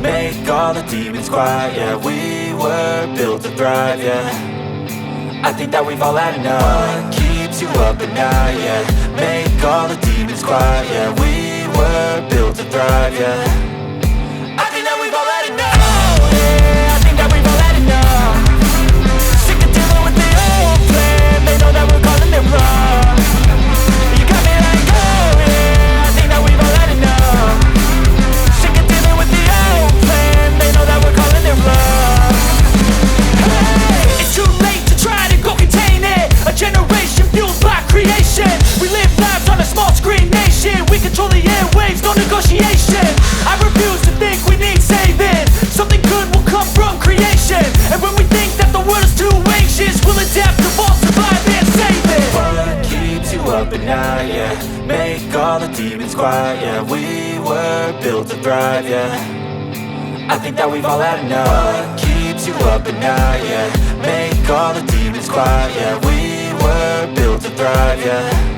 Make all the demons quiet, yeah. We were built to thrive, yeah. I think that we've all had enough. What keeps you up at night, yeah. Make all the demons quiet, yeah. We were built to thrive, yeah. I think that we've all had enough. Oh yeah, I think that we've all had enough. Sick of dealing with the old plan. They know that we're calling it wrong. You got me like, oh yeah, I think that we've all had enough. Sick of dealing with the old plan. They know that we're calling it wrong. Hey, it's too late to try to go contain it. A generation fueled by creation. We live lives on a small screen nation. We control the airwaves, no negotiation. I refuse to think we need saving. Something good will come from creation. And when we think that the world is too anxious, we'll adapt, evolve, survive and save it. What keeps you up at night, yeah. Make all the demons quiet, yeah. We were built to thrive, yeah. I think that we've all had enough. What keeps you up at night, yeah. Make all the demons quiet, yeah. We were built to thrive, yeah.